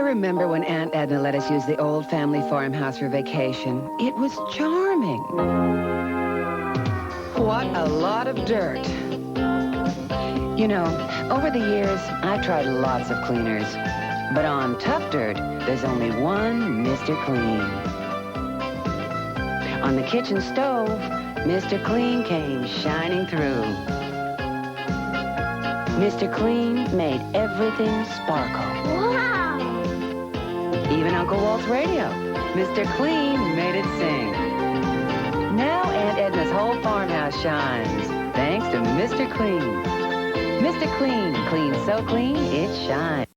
remember when Aunt Edna let us use the old family farmhouse for vacation. It was charming. What a lot of dirt. You know, over the years, I've tried lots of cleaners. But on Tough Dirt, there's only one Mr. Clean. On the kitchen stove, Mr. Clean came shining through. Mr. Clean made everything sparkle. Wow! Even Uncle Walt's radio, Mr. Clean made it sing. Now Aunt Edna's whole farmhouse shines, thanks to Mr. Clean. Mr. Clean, clean so clean, it shines.